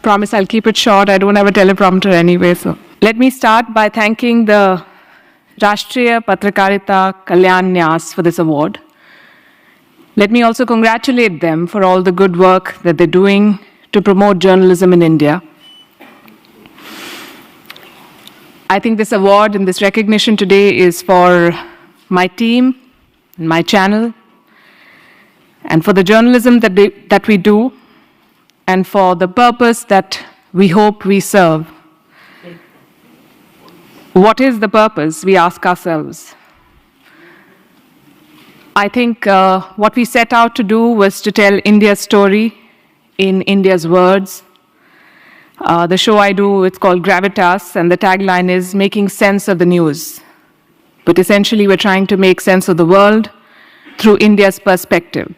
promise I'll keep it short. I don't have a teleprompter anyway. So let me start by thanking the Rashtriya Patrakarita Kalyan Nyas for this award. Let me also congratulate them for all the good work that they're doing to promote journalism in India. I think this award and this recognition today is for my team, and my channel, and for the journalism that we do, and for the purpose that we hope we serve. What is the purpose, we ask ourselves. I think what we set out to do was to tell India's story in India's words. The show I do, it's called Gravitas, and the tagline is making sense of the news. But essentially, we're trying to make sense of the world through India's perspective.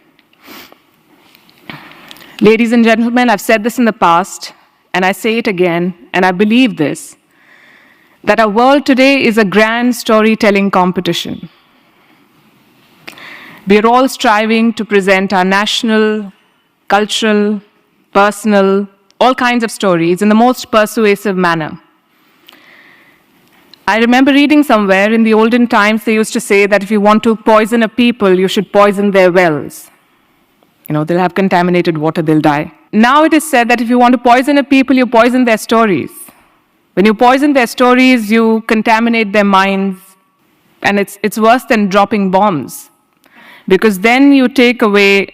Ladies and gentlemen, I've said this in the past, and I say it again, and I believe this, that our world today is a grand storytelling competition. We are all striving to present our national, cultural, personal, all kinds of stories in the most persuasive manner. I remember reading somewhere in the olden times, they used to say that if you want to poison a people, you should poison their wells. They'll have contaminated water, they'll die. Now it is said that if you want to poison a people, you poison their stories. When you poison their stories, you contaminate their minds, and it's worse than dropping bombs, because then you take away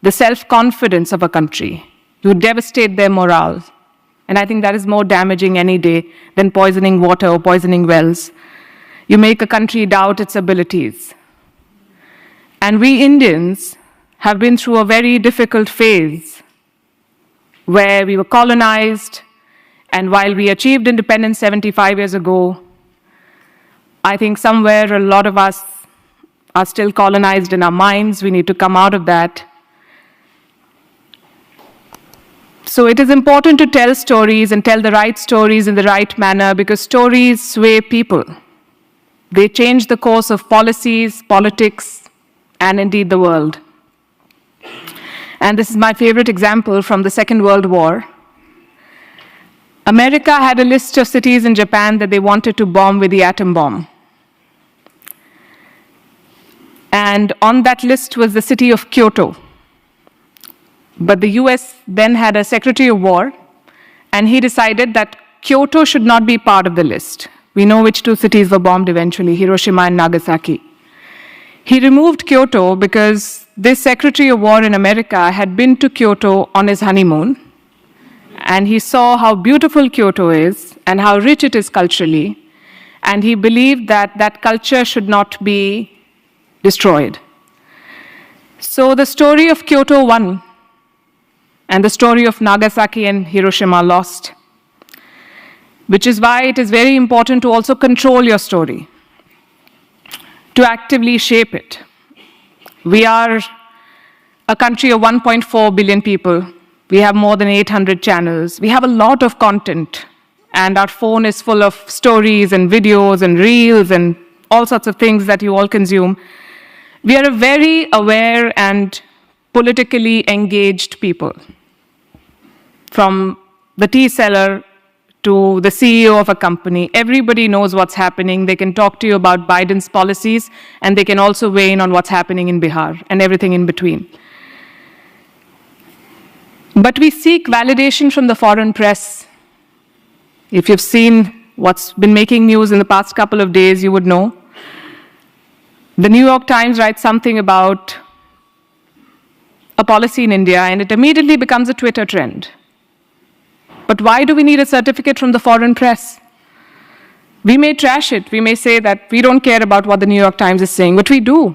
the self-confidence of a country. You devastate their morale. And I think that is more damaging any day than poisoning water or poisoning wells. You make a country doubt its abilities. And we Indians have been through a very difficult phase where we were colonized, and while we achieved independence 75 years ago, I think somewhere a lot of us are still colonized in our minds. We need to come out of that. So it is important to tell stories and tell the right stories in the right manner, because stories sway people. They change the course of policies, politics, and indeed the world. And this is my favorite example from the Second World War. America had a list of cities in Japan that they wanted to bomb with the atom bomb. And on that list was the city of Kyoto. But the US then had a Secretary of War, and he decided that Kyoto should not be part of the list. We know which two cities were bombed eventually, Hiroshima and Nagasaki. He removed Kyoto because this Secretary of War in America had been to Kyoto on his honeymoon, and he saw how beautiful Kyoto is and how rich it is culturally, and he believed that that culture should not be destroyed. So the story of Kyoto won, and the story of Nagasaki and Hiroshima lost, which is why it is very important to also control your story, to actively shape it. We are a country of 1.4 billion people. We have more than 800 channels. We have a lot of content, and our phone is full of stories and videos and reels and all sorts of things that you all consume. We are a very aware and politically engaged people. From the tea seller to the CEO of a company, everybody knows what's happening. They can talk to you about Biden's policies, and they can also weigh in on what's happening in Bihar and everything in between. But we seek validation from the foreign press. If you've seen what's been making news in the past couple of days, you would know. The New York Times writes something about a policy in India, and it immediately becomes a Twitter trend. But why do we need a certificate from the foreign press? We may trash it. We may say that we don't care about what the New York Times is saying, but we do,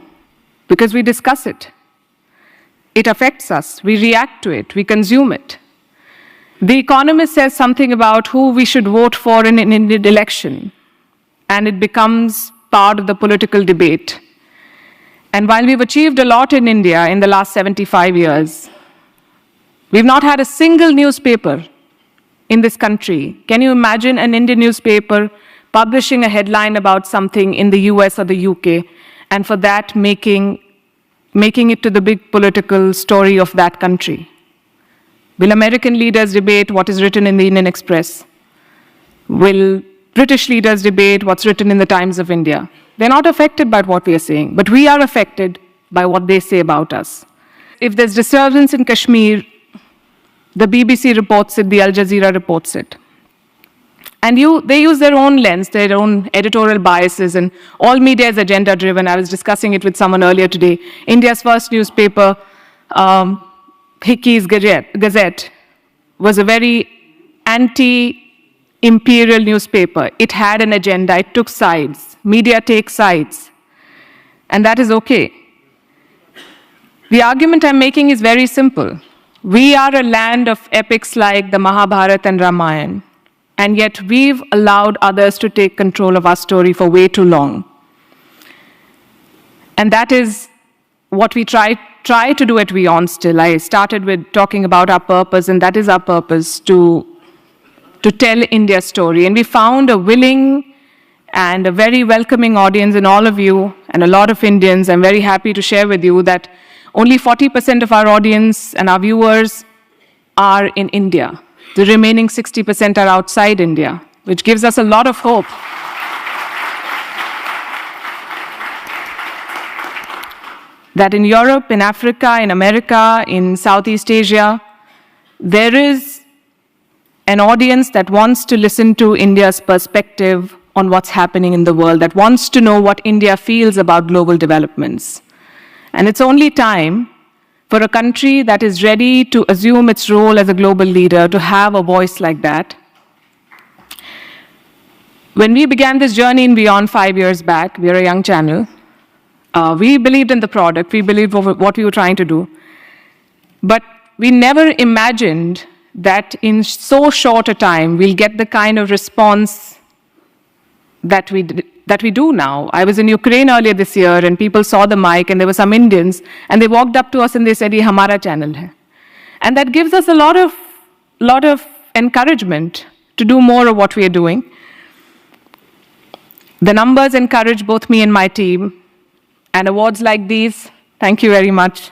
because we discuss it. It affects us. We react to it. We consume it. The Economist says something about who we should vote for in an Indian election, and it becomes part of the political debate. And while we've achieved a lot in India in the last 75 years, we've not had a single newspaper in this country. Can you imagine an Indian newspaper publishing a headline about something in the US or the UK, and for that making it to the big political story of that country? Will American leaders debate what is written in the Indian Express? Will British leaders debate what's written in the Times of India? They're not affected by what we are saying, but we are affected by what they say about us. If there's disturbance in Kashmir, the BBC reports it, the Al Jazeera reports it. And they use their own lens, their own editorial biases, and all media is agenda-driven. I was discussing it with someone earlier today. India's first newspaper, Hickey's Gazette, was a very anti-imperial newspaper. It had an agenda, it took sides. Media takes sides, and that is okay. The argument I'm making is very simple. We are a land of epics like the Mahabharata and Ramayana, and yet we've allowed others to take control of our story for way too long. And that is what we try to do at Wion still. I started with talking about our purpose, and that is our purpose, to tell India's story. And we found a willing and a very welcoming audience in all of you, and a lot of Indians. I'm very happy to share with you that only 40% of our audience and our viewers are in India. The remaining 60% are outside India, which gives us a lot of hope. That in Europe, in Africa, in America, in Southeast Asia, there is an audience that wants to listen to India's perspective on what's happening in the world, that wants to know what India feels about global developments. And it's only time for a country that is ready to assume its role as a global leader to have a voice like that. When we began this journey in Wion 5 years back, we are a young channel, we believed in the product, we believed what we were trying to do. But we never imagined that in so short a time, we'll get the kind of response that we do now. I was in Ukraine earlier this year, and people saw the mic, and there were some Indians, and they walked up to us and they said, "Ye hamara channel hai." And that gives us a lot of encouragement to do more of what we are doing. The numbers encourage both me and my team, and awards like these, thank you very much,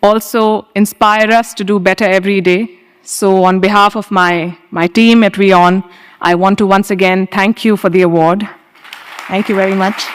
also inspire us to do better every day. So on behalf of my team at Wion, I want to once again thank you for the award. Thank you very much.